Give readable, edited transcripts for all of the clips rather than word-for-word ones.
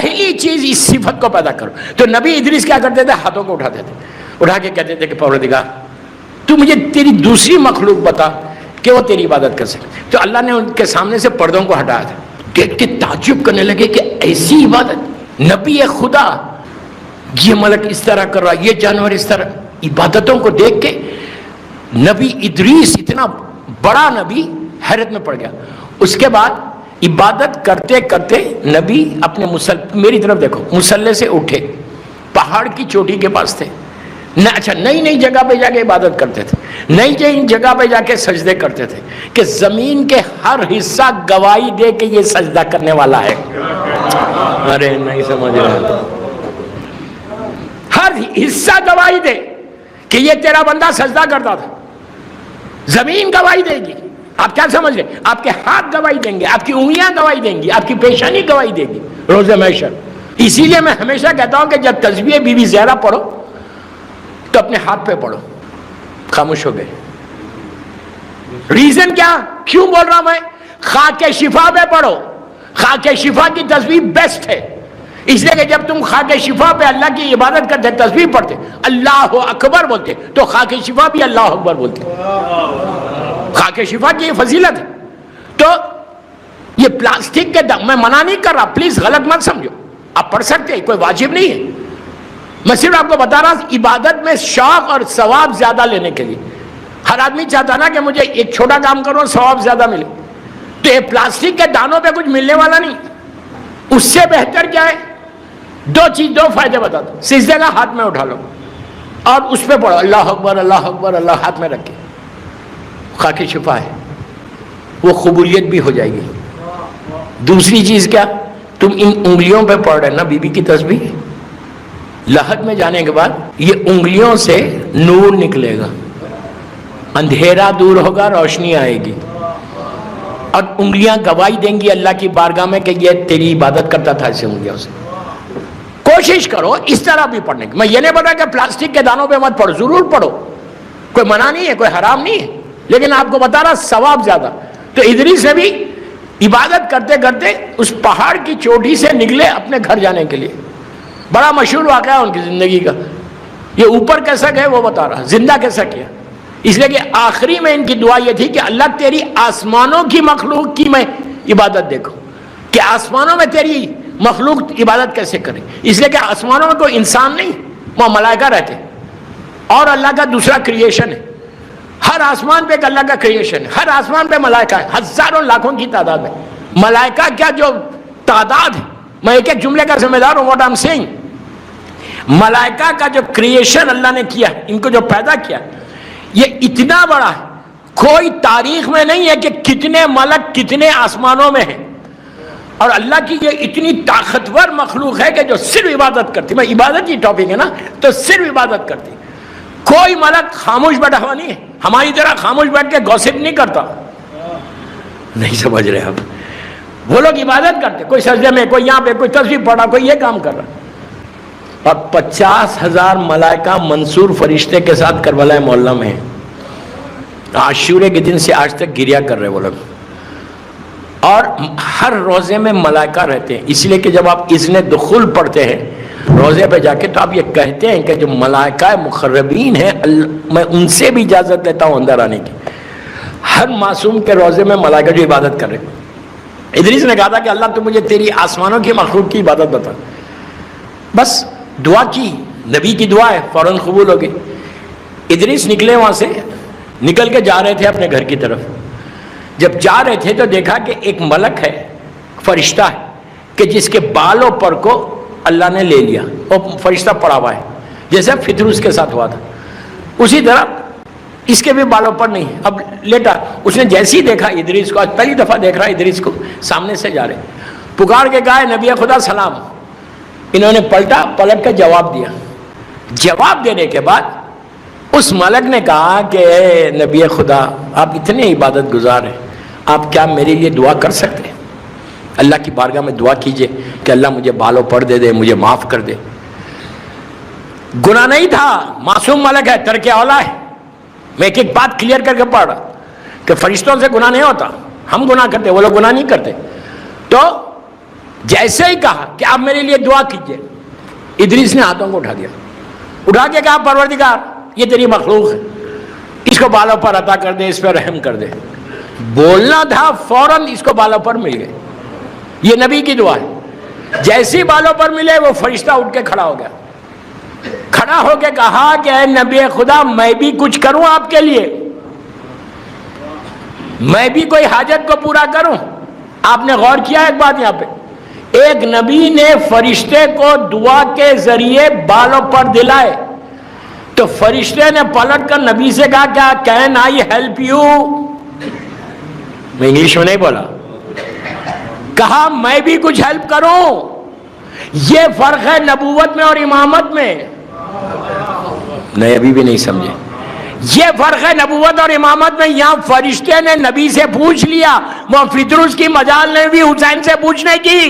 پہلی چیز اس صفت کو پیدا کرو. تو نبی ادریس کیا کرتے تھے؟ ہاتھوں کو اٹھاتے تھے, اٹھا کے کہتے تھے کہ پروردگار تو مجھے تیری دوسری مخلوق بتا کہ وہ تیری عبادت کر سکے. تو اللہ نے ان کے سامنے سے پردوں کو ہٹایا تھا. دیکھ کے تعجب کرنے لگے کہ ایسی عبادت, نبی خدا, یہ ملک اس طرح کر رہا, یہ جانور اس طرح. عبادتوں کو دیکھ کے نبی ادریس اتنا بڑا نبی حیرت میں پڑ گیا. اس کے بعد عبادت کرتے کرتے نبی اپنے میری طرف دیکھو, مصلے سے اٹھے, پہاڑ کی چوٹی کے پاس تھے, اچھا نئی نئی جگہ پہ جا کے عبادت کرتے تھے, نئی نئی جگہ پہ جا کے سجدے کرتے تھے کہ زمین کے ہر حصہ گواہی دے کہ یہ سجدہ کرنے والا ہے. ارے نہیں سمجھ رہے, ہر حصہ گواہی دے کہ یہ تیرا بندہ سجدہ کرتا تھا. زمین گواہی دے گی. آپ کیا سمجھ رہے؟ آپ کے ہاتھ گواہی دیں گے, آپ کی انگلیاں گواہی دیں گی, آپ کی پیشانی گواہی دے گی روز محشر. اسی لیے میں ہمیشہ کہتا ہوں کہ جب تسبیح بی بی زہرا پڑھو تو اپنے ہاتھ پہ پڑھو. خاموش ہو گئے. ریزن کیا, کیوں بول رہا میں؟ خاک شفا پہ پڑھو. خاک شفا کی تسبیح بیسٹ ہے, اس لیے کہ جب تم خاک شفا پہ اللہ کی عبادت کرتے, تسبیح پڑھتے, اللہ اکبر بولتے, تو خاک شفا بھی اللہ اکبر بولتے. خاک شفا کی یہ فضیلت ہے. تو یہ پلاسٹک کے میں منع نہیں کر رہا, پلیز غلط مت سمجھو, آپ پڑھ سکتے ہیں, کوئی واجب نہیں ہے. میں صرف آپ کو بتا رہا ہوں عبادت میں شوق اور ثواب زیادہ لینے کے لیے. ہر آدمی چاہتا نا کہ مجھے ایک چھوٹا کام کرو ثواب زیادہ ملے. تو یہ پلاسٹک کے دانوں پہ کچھ ملنے والا نہیں. اس سے بہتر کیا ہے؟ دو فائدے بتا دو. سجدے کا ہاتھ میں اٹھا لو اور اس پہ پڑھو اللہ اکبر اللہ اکبر, اللہ ہاتھ میں رکھے. خاک شفا ہے, وہ قبولیت بھی ہو جائے گی. دوسری چیز کیا, تم ان انگلیوں پہ پڑھ رہے نا بی بی کی تسبیح, لحد میں جانے کے بعد یہ انگلیوں سے نور نکلے گا, اندھیرا دور ہوگا, روشنی آئے گی, اور انگلیاں گواہی دیں گی اللہ کی بارگاہ میں کہ یہ تیری عبادت کرتا تھا ایسے انگلیوں سے. کوشش کرو اس طرح بھی پڑھنے کی. میں یہ نہیں بول رہا کہ پلاسٹک کے دانوں پہ مت پڑھو, ضرور پڑھو, کوئی منع نہیں ہے, کوئی حرام نہیں ہے, لیکن آپ کو بتا رہا ثواب زیادہ. تو ادریس نے بھی عبادت کرتے کرتے اس پہاڑ کی چوٹی سے نکلے اپنے گھر جانے کے لیے. بڑا مشہور واقعہ ہے ان کی زندگی کا. یہ اوپر کیسا گئے وہ بتا رہا, زندہ کیسا کیا. اس لیے کہ آخری میں ان کی دعا یہ تھی کہ اللہ تیری آسمانوں کی مخلوق کی میں عبادت دیکھوں, کہ آسمانوں میں تیری مخلوق عبادت کیسے کرے. اس لیے کہ آسمانوں میں کوئی انسان نہیں, وہاں ملائکہ رہتے اور اللہ کا دوسرا کریشن ہے. ہر آسمان پہ ایک اللہ کا کریشن ہے, ہر آسمان پہ ملائکہ ہے, ہزاروں لاکھوں کی تعداد میں ملائکہ. کیا جو تعداد ہے, میں ایک ایک جملے کا ذمہ دار ہوں. واٹ آئی ایم سیئنگ, ملائکہ کا جو کریشن اللہ نے کیا, ان کو جو پیدا کیا, یہ اتنا بڑا ہے, کوئی تاریخ میں نہیں ہے کہ کتنے ملک کتنے آسمانوں میں ہیں. اور اللہ کی یہ اتنی طاقتور مخلوق ہے کہ جو صرف عبادت کرتی. میں عبادت کی ٹاپک ہے نا, تو صرف عبادت کرتی. کوئی ملک خاموش بیٹھا ہوا نہیں ہے, ہماری طرح خاموش بیٹھ کے گوسپ نہیں کرتا. نہیں سمجھ رہے آپ, وہ لوگ عبادت کرتے, کوئی سجدے میں, کوئی یہاں پہ, کوئی تسبیح پڑھا, کوئی یہ کام کر رہا. اور 50,000 ملائکہ منصور فرشتے کے ساتھ کربلا معلیٰ میں ہیں. عاشورے کے دن سے آج تک گریا کر رہے وہ لوگ. اور ہر روزے میں ملائکہ رہتے ہیں, اس لیے کہ جب آپ اذن دخول پڑھتے ہیں روزے پہ جا کے, تو آپ یہ کہتے ہیں کہ جو ملائکہ مقربین ہیں میں ان سے بھی اجازت لیتا ہوں اندر آنے کی. ہر معصوم کے روزے میں ملائکہ جو عبادت کر رہے. ادریس نے کہا تھا کہ اللہ تو مجھے تیری آسمانوں کی مخلوق کی عبادت بتا. بس دعا کی, نبی کی دعا ہے, فوراً قبول ہو گئی. ادریس نکلے وہاں سے, نکل کے جا رہے تھے اپنے گھر کی طرف. جب جا رہے تھے تو دیکھا کہ ایک ملک ہے, فرشتہ ہے, کہ جس کے بالوں پر کو اللہ نے لے لیا. وہ فرشتہ پڑا ہوا ہے جیسے فطروس کے ساتھ ہوا تھا, اسی طرح اس کے بھی بالوں پر نہیں. اب لیٹا, اس نے جیسے ہی دیکھا ادریس کو, آج پہلی دفعہ دیکھ رہا ادریس کو, سامنے سے جا رہے, پکار کے کہا نبی خدا سلام. انہوں نے پلٹ کے جواب دیا. جواب دینے کے بعد اس ملک نے کہا کہ اے نبی خدا, آپ اتنے عبادت گزار ہیں, آپ کیا میرے لیے دعا کر سکتے ہیں؟ اللہ کی بارگاہ میں دعا کیجئے کہ اللہ مجھے بالوں پر دے دے, مجھے معاف کر دے. گناہ نہیں تھا, معصوم ملک ہے, ترک اولا ہے. میں ایک ایک بات کلیئر کر کے پڑھ رہا کہ فرشتوں سے گناہ نہیں ہوتا, ہم گناہ کرتے, وہ لوگ گناہ نہیں کرتے. تو جیسے ہی کہا کہ آپ میرے لیے دعا کیجئے، ادریس نے ہاتھوں کو اٹھا دیا، اٹھا کے کہا پروردگار یہ تیری مخلوق ہے، اس کو بالوں پر عطا کر دے، اس پہ رحم کر دے۔ بولنا تھا، فوراً اس کو بالوں پر مل گئے۔ یہ نبی کی دعا ہے۔ جیسے ہی بالوں پر ملے وہ فرشتہ اٹھ کے کھڑا ہو گیا، کھڑا ہو کے کہا کہ اے نبی خدا میں بھی کچھ کروں آپ کے لیے، میں بھی کوئی حاجت کو پورا کروں۔ آپ نے غور کیا ایک بات یہاں پہ، ایک نبی نے فرشتے کو دعا کے ذریعے بالوں پر دلائے، تو فرشتے نے پلٹ کر نبی سے کہا کیا کین آئی ہیلپ یو؟ میں انگلش میں نہیں بولا، کہا میں بھی کچھ ہیلپ کروں۔ یہ فرق ہے نبوت میں اور امامت میں۔ نہیں ابھی بھی نہیں سمجھے، یہ فرق ہے نبوت اور امامت میں۔ یہاں فرشتے نے نبی سے پوچھ لیا، وہ فطرس کی مجال نے بھی حسین سے پوچھنے کی۔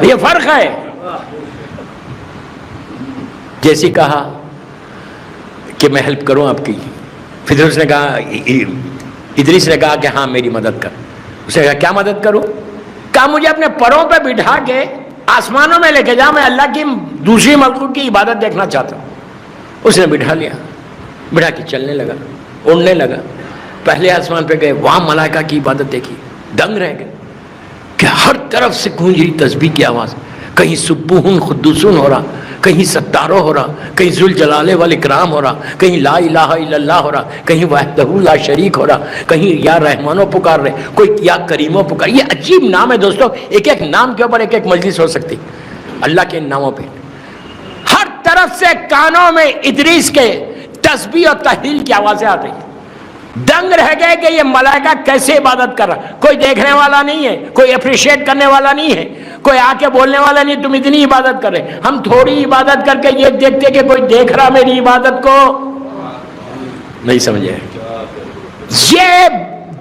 یہ فرق ہے۔ جیسے کہا کہ میں ہیلپ کروں آپ کی، فطرس نے کہا، ادریس نے کہا کہ ہاں میری مدد کر۔ اس نے کہا کیا مدد کروں؟ کہا مجھے اپنے پروں پہ بٹھا کے آسمانوں میں لے کے جا، میں اللہ کی دوسری مخلوق کی عبادت دیکھنا چاہتا ہوں۔ اس نے بٹھا لیا، بٹھا کے چلنے لگا، اڑنے لگا۔ پہلے آسمان پہ گئے، وہاں ملائکہ کی عبادت دیکھی، دنگ رہ گئے کہ ہر طرف سے گونج رہی تسبیح کی آواز، کہیں سبوحن قدوسن ہو رہا، کہیں ستارو ہو رہا، کہیں ذوالجلال والاکرام ہو رہا، کہیں لا الہ الا اللہ ہو رہا، کہیں وحدہ لا شریک ہو رہا، کہیں یا رحمانو پکار رہے، کوئی یا کریمو پکار۔ یہ عجیب نام ہے دوستو، ایک ایک نام کے اوپر ایک ایک مجلس ہو سکتی اللہ کے ان ناموں پہ۔ ہر طرف سے کانوں میں ادریس کے تسبیح اور تحلیل کی آوازیں آ رہی ہیں۔ دنگ رہ گئے کہ یہ ملائکہ کیسے عبادت کر رہا، کوئی دیکھنے والا نہیں ہے، کوئی اپریشیٹ کرنے والا نہیں ہے، کوئی آ کے بولنے والا نہیں تم اتنی عبادت کر رہے۔ ہم تھوڑی عبادت کر کے یہ دیکھتے کہ کوئی دیکھ رہا میری عبادت کو، نہیں سمجھے؟ یہ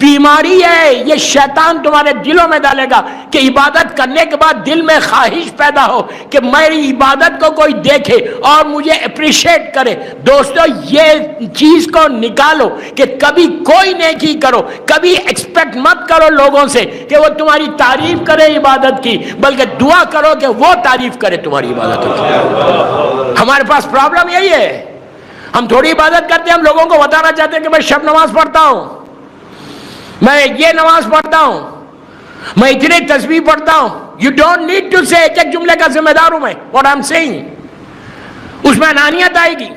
بیماری ہے، یہ شیطان تمہارے دلوں میں ڈالے گا کہ عبادت کرنے کے بعد دل میں خواہش پیدا ہو کہ میری عبادت کو کوئی دیکھے اور مجھے اپریشیٹ کرے۔ دوستو یہ چیز کو نکالو کہ کبھی کوئی نیکی کرو، کبھی ایکسپیکٹ مت کرو لوگوں سے کہ وہ تمہاری تعریف کرے عبادت کی، بلکہ دعا کرو کہ وہ تعریف کرے تمہاری عبادت کی۔ ہمارے پاس پرابلم یہی ہے، ہم تھوڑی عبادت کرتے ہیں، ہم لوگوں کو بتانا چاہتے ہیں کہ میں شب نماز پڑھتا ہوں، میں یہ نماز پڑھتا ہوں، میں اتنے تسبیح پڑھتا ہوں۔ یو ڈونٹ نیڈ ٹو سے ایک جملے کا ذمہ دار ہوں میں، واٹ آئی ایم سیئنگ۔ اس میں انانیت آئے گی،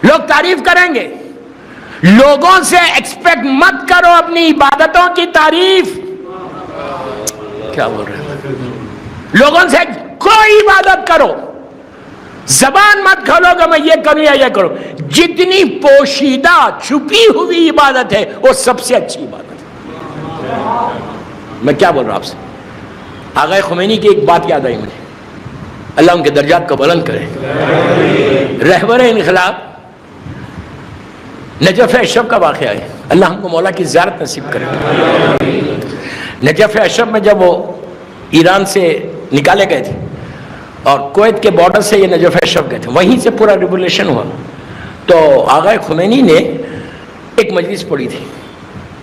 لوگ تعریف کریں گے۔ لوگوں سے ایکسپیکٹ مت کرو اپنی عبادتوں کی تعریف۔ کیا بول رہے ہیں؟ لوگوں سے کوئی عبادت کرو، زبان مت کھولو کہ میں یہ کروں یا یہ کروں۔ جتنی پوشیدہ چھپی ہوئی عبادت ہے وہ سب سے اچھی عبادت ہے۔ میں کیا بول رہا ہوں آپ سے؟ آغا خمینی کی ایک بات یاد آئی مجھے، اللہ ان کے درجات کو بلند کرے۔ رہبر انقلاب نجف اشرف کا واقعہ ہے، اللہ ہم کو مولا کی زیارت نصیب کرے۔ نجف اشرف میں جب وہ ایران سے نکالے گئے تھے اور کویت کے بارڈر سے یہ نجف اشرف گئے تھے، وہیں سے پورا ریولیوشن ہوا، تو آغا خمینی نے ایک مجلس پڑھی تھی،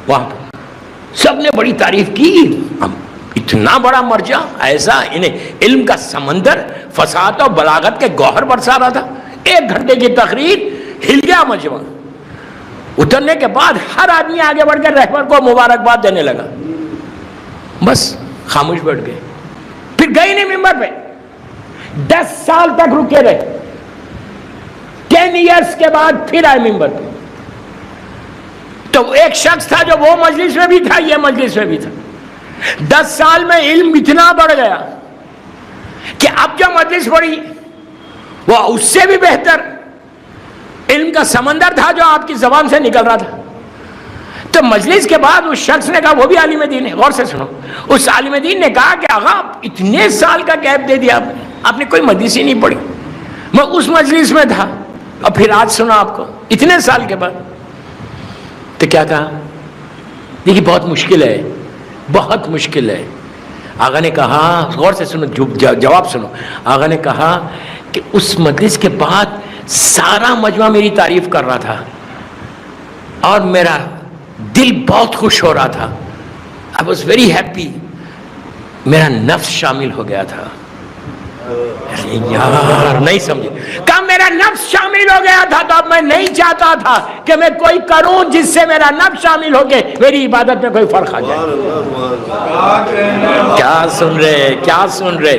وہاں پہ سب نے بڑی تعریف کی، اتنا بڑا مرجع، ایسا انہیں علم کا سمندر، فصاحت اور بلاغت کے گوہر برسا رہا تھا۔ 1 گھنٹے کی تقریر، ہل گیا مجمع۔ اترنے کے بعد ہر آدمی آگے بڑھ کر رہبر کو مبارکباد دینے لگا، بس خاموش بیٹھ گئے، پھر گئے نہیں ممبر پہ۔ 10 سال تک رکے رہے، 10 ایئرس کے بعد پھر آئے ممبر پہ۔ تو ایک شخص تھا جو وہ مجلس میں بھی تھا، یہ مجلس میں بھی تھا۔ 10 سال میں علم اتنا بڑھ گیا کہ اب جو مجلس پڑھی وہ اس سے بھی بہتر علم کا سمندر تھا جو آپ کی زبان سے نکل رہا تھا۔ تو مجلس کے بعد اس شخص نے کہا، وہ بھی عالم دین ہے، غور سے سنو، اس عالم دین نے کہا کہ آغا اتنے سال کا گیپ دے دیا آپ نے کوئی مجلس ہی نہیں پڑھی۔ میں اس مجلس میں تھا اور پھر آج سنا آپ کو اتنے سال کے بعد۔ تو کیا کہا؟ دیکھیے بہت مشکل ہے، بہت مشکل ہے۔ آغا نے کہا، غور سے سنو، جواب سنو۔ آغا نے کہا کہ اس مجلس کے بعد سارا مجمع میری تعریف کر رہا تھا اور میرا دل بہت خوش ہو رہا تھا، I was very happy. میرا نفس شامل ہو گیا تھا. یار نہیں سمجھے. کہا میرا نفس شامل ہو گیا تھا تو اب میں نہیں چاہتا تھا کہ میں کوئی کروں جس سے میرا نفس شامل ہو کے میری عبادت میں کوئی فرق آ جائے. کیا سن رہے, کیا سن رہے.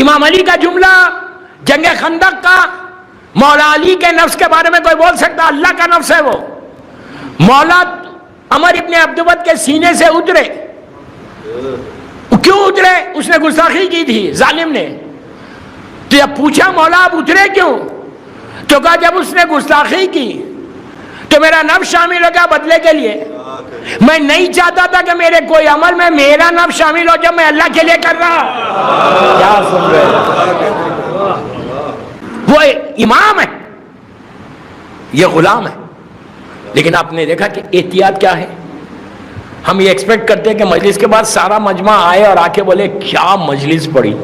امام علی کا جملہ جنگ خندق کا, مولا علی کے نفس کے بارے میں کوئی بول سکتا؟ اللہ کا نفس ہے وہ. مولا عمر ابن عبدود کے سینے سے اترے. کیوں اترے؟ اس نے گستاخی کی تھی ظالم نے. تو جب پوچھا مولا آپ اترے کیوں؟ تو کہا جب اس نے گستاخی کی تو میرا نفس شامل ہو گیا بدلے کے لیے. میں نہیں چاہتا تھا کہ میرے کوئی عمل میں میرا نفس شامل ہو جب میں اللہ کے لیے کر رہا. کیا سن رہے؟ وہ امام ہے, یہ غلام ہے. لیکن آپ نے دیکھا کہ احتیاط کیا ہے. ہم یہ ایکسپیکٹ کرتے ہیں کہ مجلس کے بعد سارا مجمع آئے اور آ کے بولے کیا مجلس پڑی.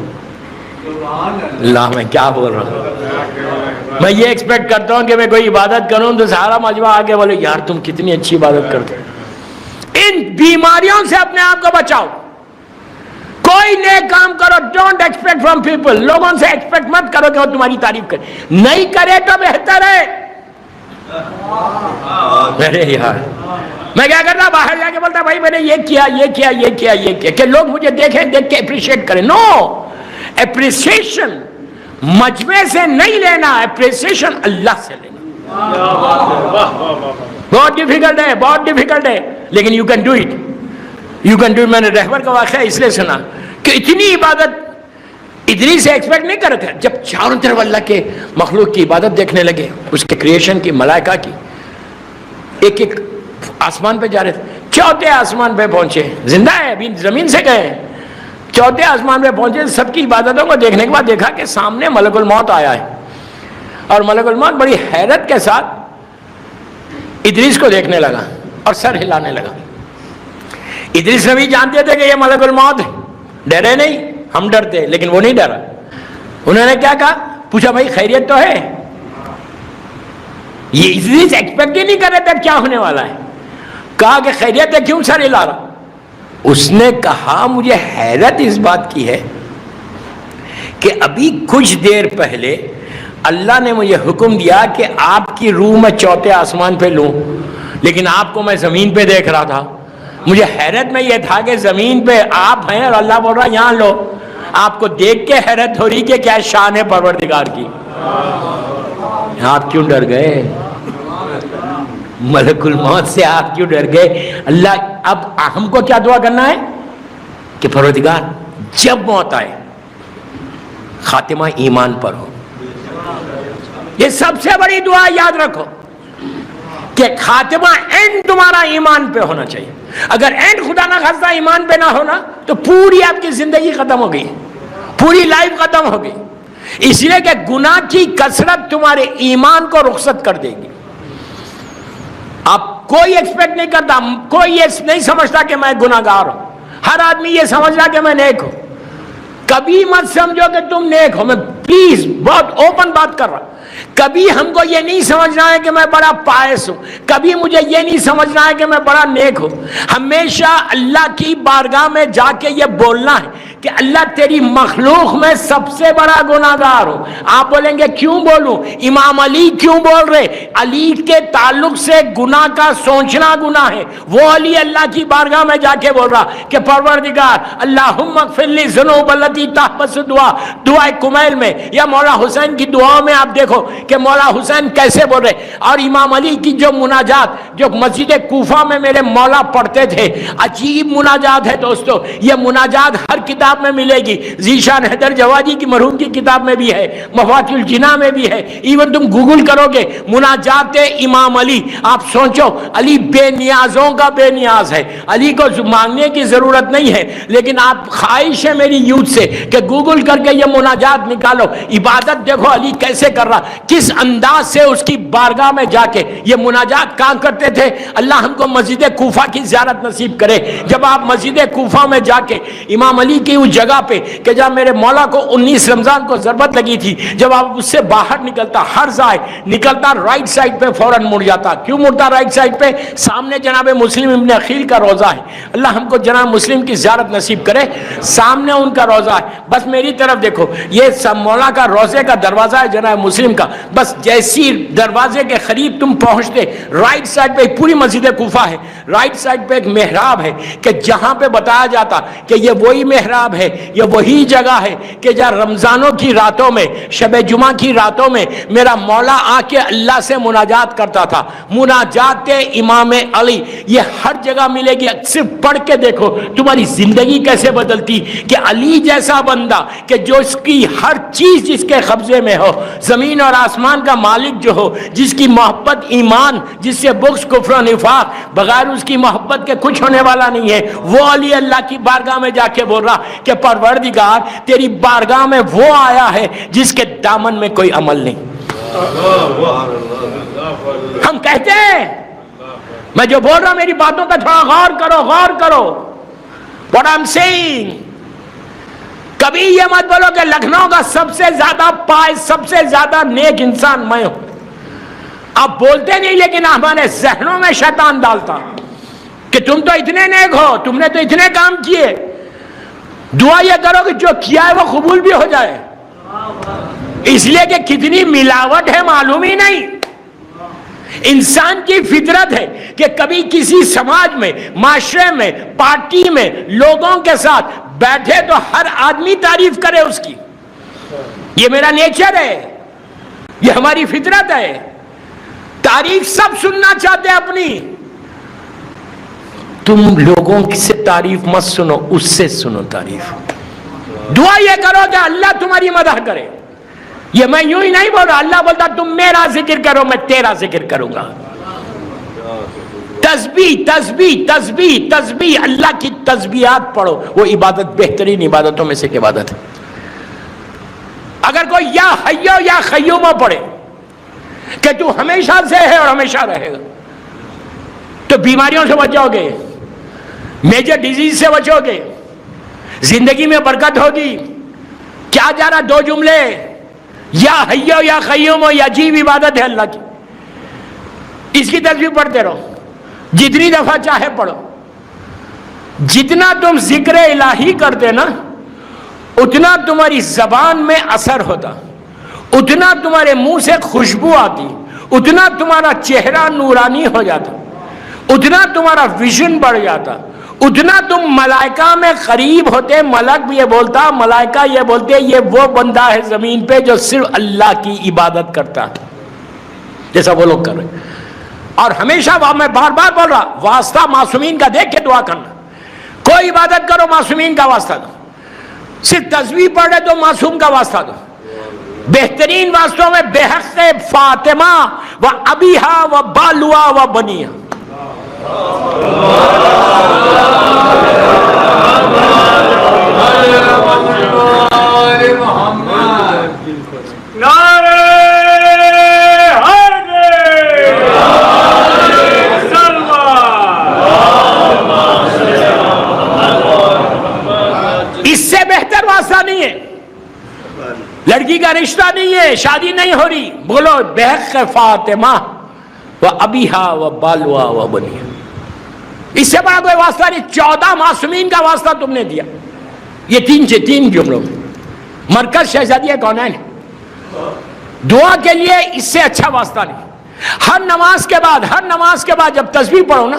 اللہ میں کیا بول رہا ہوں. میں یہ ایکسپیکٹ کرتا ہوں کہ میں کوئی عبادت کروں تو سارا مجمع آ کے بولے یار تم کتنی اچھی عبادت کرتے. ان بیماریوں سے اپنے آپ کو بچاؤ. کوئی نیک کام کرو, ڈونٹ ایکسپیکٹ فرام پیپل. لوگوں سے ایکسپیکٹ مت کرو کہ وہ تمہاری تعریف کرے. نہیں کرے تو بہتر ہے. ارے یار میں کیا کرتا, باہر جا کے بولتا بھائی میں نے یہ کیا یہ کیا یہ کیا یہ کیا, کہ لوگ مجھے دیکھیں, دیکھ کے اپریشیٹ کریں. نو, اپریسیشن مجمع سے نہیں لینا, اپریسیشن اللہ سے لینا. بہت ڈیفیکلٹ ہے, بہت ڈیفیکلٹ ہے, لیکن you can do it, you can do it. میں نے رہبر کا واقعہ اس لیے سنا کہ اتنی عبادت ادریس سے ایکسپیکٹ نہیں کر رہے تھے. جب چاروں طرف اللہ کے مخلوق کی عبادت دیکھنے لگے, اس کے کریشن کی, ملائکہ کی, ایک ایک آسمان پہ جا رہے تھے. چوتھے آسمان پہ پہنچے, زندہ ہے ابھی, زمین سے گئے. چوتھے آسمان پہ پہنچے, سب کی عبادتوں کو دیکھنے کے بعد دیکھا کہ سامنے ملک الموت آیا ہے. اور ملک الموت بڑی حیرت کے ساتھ ادریس کو دیکھنے لگا اور سر ہلانے لگا. ادریس نبی جانتے تھے کہ یہ ملک الموت ہے, ڈرے نہیں, ہم ڈرتے, لیکن وہ نہیں ڈرا. انہوں نے کیا کہا, پوچھا بھائی خیریت تو ہے. یہ ادریس ایکسپیکٹ ہی نہیں کر رہے تھے کیا ہونے والا ہے. کہا کہ خیریت ہے, کیوں سر ہلا رہا؟ اس نے کہا مجھے حیرت اس بات کی ہے کہ ابھی کچھ دیر پہلے اللہ نے مجھے حکم دیا کہ آپ کی روح میں چوتھے آسمان پہ لوں, لیکن آپ کو میں زمین پہ دیکھ رہا تھا. مجھے حیرت میں یہ تھا کہ زمین پہ آپ ہیں اور اللہ بول رہا یہاں لو. آپ کو دیکھ کے حیرت ہو رہی کہ کیا شان ہے پروردگار کی. آپ کیوں ڈر گئے؟ ملک الموت سے آپ کیوں ڈر گئے؟ اللہ اب ہم کو کیا دعا کرنا ہے کہ پروردگار جب موت آئے خاتمہ ایمان پر ہو. یہ سب سے بڑی دعا یاد رکھو کہ خاتمہ اینڈ تمہارا ایمان پہ ہونا چاہیے. اگر اینڈ خدا نہ خواستہ ایمان پہ نہ ہونا تو پوری آپ کی زندگی ختم ہو گئی, پوری لائف ختم ہو گئی. اس لیے کہ گناہ کی کثرت تمہارے ایمان کو رخصت کر دے گی. آپ کوئی ایکسپیکٹ نہیں کرتا, کوئی یہ نہیں سمجھتا کہ میں گناہ گار ہوں. ہر آدمی یہ سمجھ رہا کہ میں نیک ہوں. کبھی مت سمجھو کہ تم نیک ہو. میں پلیز بہت اوپن بات کر رہا ہوں. کبھی ہم کو یہ نہیں سمجھنا ہے کہ میں بڑا پائس ہوں. کبھی مجھے یہ نہیں سمجھنا ہے کہ میں بڑا نیک ہوں. ہمیشہ اللہ کی بارگاہ میں جا کے یہ بولنا ہے کہ اللہ تیری مخلوق میں سب سے بڑا گناہگار ہوں. آپ بولیں گے کیوں بولوں؟ امام علی کیوں بول رہے؟ علی کے تعلق سے گناہ کا سوچنا گناہ ہے. وہ علی اللہ کی بارگاہ میں جا کے بول رہا کہ پروردگار اللہم اغفر لی ذنوب التی تحبس دعا, دعائے کمیل میں یا مولا حسین کی دعاؤں میں آپ دیکھو کہ مولا حسین کیسے بول رہے. اور امام علی کی جو مناجات جو مسجد کوفہ میں میرے مولا پڑھتے تھے, عجیب مناجات ہے دوستو. یہ مناجات ہر کتاب میں ملے گی. ذیشان حیدر جوادی کی مرحوم کی کتاب میں بھی ہے, مفاتیح الجناح میں بھی ہے. ایون تم گوگل کرو گے مناجات امام علی, آپ سوچو علی بے نیازوں کا بے نیاز ہے. علی کو مانگنے کی ضرورت نہیں ہے, لیکن آپ خواہش ہے میری یوتھ سے کہ گوگل کر کے یہ مناجات نکالو. عبادت دیکھو علی کیسے کر رہا, کس انداز سے اس کی بارگاہ میں جا کے یہ مناجات کہاں کرتے تھے. اللہ ہم کو مسجد کوفہ کی زیارت نصیب کرے. جب آپ مسجد کوفہ میں جا کے امام علی کی اس جگہ پہ کہ جب میرے مولا کو 19 رمضان کو ضربت لگی تھی, جب آپ اس سے باہر نکلتا, ہر ضائع نکلتا رائٹ سائڈ پہ فوراً مڑ جاتا. کیوں مڑتا رائٹ سائڈ پہ؟ سامنے جناب مسلم ابن عقیل کا روضہ ہے. اللہ ہم کو جناب مسلم کی زیارت نصیب کرے. سامنے ان کا روضہ ہے, بس میری طرف دیکھو, یہ مولا کا روضے کا دروازہ ہے جناب مسلم کا. بس جیسی دروازے کے قریب تم پہنچتے, رائٹ سائڈ پہ پوری مسجد کوفہ ہے, رائٹ سائڈ پہ ایک محراب ہے کہ جہاں پہ بتایا جاتا کہ یہ وہی محراب ہے, یہ وہی جگہ ہے کہ جہاں رمضانوں کی راتوں میں, شب جمعہ کی راتوں میں میرا مولا آ کے اللہ سے مناجات کرتا تھا. مناجات امام علی یہ ہر جگہ ملے گی. صرف پڑھ کے دیکھو تمہاری زندگی کیسے بدلتی کہ علی جیسا بندہ کہ جو اس کی ہر چیز جس کے قبضے میں ہو, زمین اور آسمان کا مالک جو ہو, جس کی محبت ایمان, جس سے بغض کفر و نفاق, بغیر اس کی محبت کے کچھ ہونے والا نہیں ہے, وہ علی اللہ کی بارگاہ میں جا کے بول رہا کہ پروردگار تیری بارگاہ میں وہ آیا ہے جس کے دامن میں کوئی عمل نہیں. ہم کہتے ہیں, میں جو بول رہا ہوں میری باتوں پہ تھوڑا غور کرو, غور کرو what I'm saying. کبھی یہ مت بولو کہ لکھنؤ کا سب سے زیادہ پائے, سب سے زیادہ نیک انسان میں ہوں. آپ بولتے نہیں لیکن ہمارے ذہنوں میں شیطان ڈالتا کہ تم تو اتنے نیک ہو, تم نے تو اتنے کام کیے. دعا یہ کرو کہ جو کیا ہے وہ قبول بھی ہو جائے, اس لیے کہ کتنی ملاوٹ ہے معلوم ہی نہیں. انسان کی فطرت ہے کہ کبھی کسی سماج میں, معاشرے میں, پارٹی میں لوگوں کے ساتھ بیٹھے تو ہر آدمی تعریف کرے اس کی. یہ میرا نیچر ہے, یہ ہماری فطرت ہے. تعریف سب سننا چاہتے ہیں اپنی. تم لوگوں سے تعریف مت سنو, اس سے سنو تعریف. دعا یہ کرو کہ اللہ تمہاری مدح کرے. یہ میں یوں ہی نہیں بول رہا, اللہ بولتا تم میرا ذکر کرو میں تیرا ذکر کروں گا. تسبیح تسبیح تسبیح تسبیح, اللہ کی تسبیحات پڑھو, وہ عبادت بہترین عبادتوں میں سے ایک عبادت ہے. اگر کوئی یا حیو یا قیوم پڑھے کہ تو ہمیشہ سے ہے اور ہمیشہ رہے گا, تو بیماریوں سے بچو گے, میجر ڈیزیز سے بچو گے, زندگی میں برکت ہوگی. کیا جا رہا, دو جملے, یا حیو یا قیوم, یا عجیب عبادت ہے اللہ کی. اس کی تسبیح پڑھتے رہو, جتنی دفعہ چاہے پڑھو. جتنا تم ذکر الہی کرتے نا اتنا تمہاری زبان میں اثر ہوتا, اتنا تمہارے منہ سے خوشبو آتی, اتنا تمہارا چہرہ نورانی ہو جاتا, اتنا تمہارا ویژن بڑھ جاتا, اتنا تم ملائکہ میں قریب ہوتے. ملک بھی یہ بولتا, ملائکہ یہ بولتے یہ وہ بندہ ہے زمین پہ جو صرف اللہ کی عبادت کرتا ہے جیسا وہ لوگ کر رہے ہیں. اور ہمیشہ میں بار بار بول رہا, واسطہ معصومین کا دیکھ کے دعا کرنا. کوئی عبادت کرو معصومین کا واسطہ دو, صرف تسبیح پڑھ رہے تو معصوم کا واسطہ دو. بہترین واسطوں میں بحق فاطمہ و ابیہا و بالوا و بنیہا. اس سے بہتر واسطہ نہیں ہے. لڑکی کا رشتہ نہیں ہے, شادی نہیں ہو رہی, بولو بحق فاطمہ و ابیہا و بالوا و بنیہا. اس سے بڑا کوئی واسطہ نہیں. 14 معصومین کا واسطہ تم نے دیا. یہ تین جملوں میں مرکز شہزادیہ کونین ہے. دعا کے لیے اس سے اچھا واسطہ نہیں. ہر نماز کے بعد جب تسبیح پڑھو نا,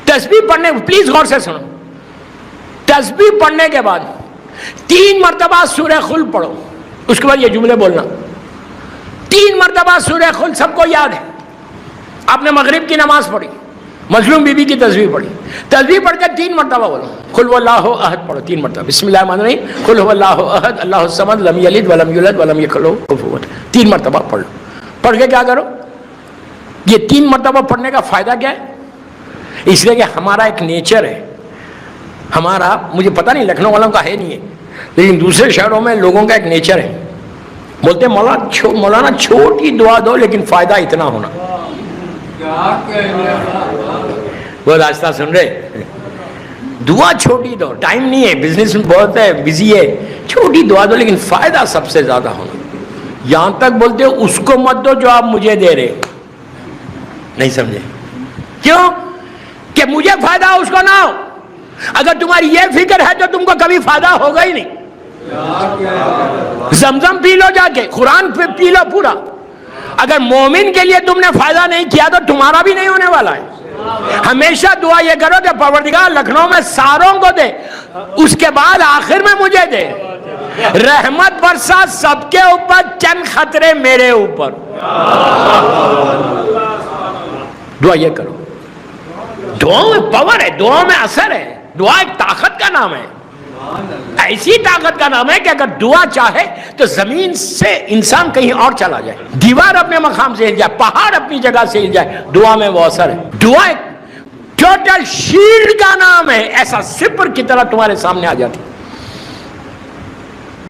تسبیح پڑھنے, پلیز غور سے سنو, تسبیح پڑھنے کے بعد 3 مرتبہ سورہ خلق پڑھو. اس کے بعد یہ جملے بولنا. 3 مرتبہ سورہ خلق سب کو یاد ہے. آپ نے مغرب کی نماز پڑھی, مظلوم بی بی کی تسبیح پڑھی, تسبیح پڑھ کے 3 مرتبہ بولو قل هو اللہ احد پڑھو 3 مرتبہ. بسم اللہ الرحمن الرحیم قل هو اللہ احد اللہ الصمد لم یلد ولم یولد ولم یکن لہ کفوا احد. 3 مرتبہ پڑھ لو. پڑھ کے کیا کرو, یہ 3 مرتبہ پڑھنے کا فائدہ کیا ہے؟ اس لیے کہ ہمارا ایک نیچر ہے, ہمارا, مجھے پتہ نہیں لکھنؤ والوں کا ہے نہیں ہے, لیکن دوسرے شہروں میں لوگوں کا ایک نیچر ہے. بولتے مولانا چھوٹی دعا دو لیکن فائدہ اتنا ہونا. وہ راستہ سن رہے؟ دعا چھوٹی دو، ٹائم نہیں ہے، بزنس میں بہت ہے، بزی ہے، چھوٹی دعا دو لیکن فائدہ سب سے زیادہ ہونا. یہاں تک بولتے اس کو مت دو جو آپ مجھے دے رہے. نہیں سمجھے کیوں؟ کہ مجھے فائدہ اس کو نہ ہو. اگر تمہاری یہ فکر ہے تو تم کو کبھی فائدہ ہوگا ہی نہیں. زمزم پی لو جا کے، قرآن پی لو پورا. اگر مومن کے لیے تم نے فائدہ نہیں کیا تو تمہارا بھی نہیں ہونے والا ہے. ہمیشہ دعا یہ کرو کہ پروردگار لکھنؤ میں ساروں کو دے، اس کے بعد آخر میں مجھے دے. رحمت برسا سب کے اوپر، چند خطرے میرے اوپر. دعا یہ کرو. دعا میں پاور ہے، دعا میں اثر ہے. دعا ایک طاقت کا نام ہے، ایسی طاقت کا نام ہے کہ اگر دعا چاہے تو زمین سے انسان کہیں اور چلا جائے، دیوار اپنے مقام سے ہل جائے، پہاڑ اپنی جگہ سے ہل جائے. دعا میں وہ اثر ہے. دعا ایک ٹوٹل شیلڈ کا نام ہے، ایسا سپر کی طرح تمہارے سامنے آ جاتی.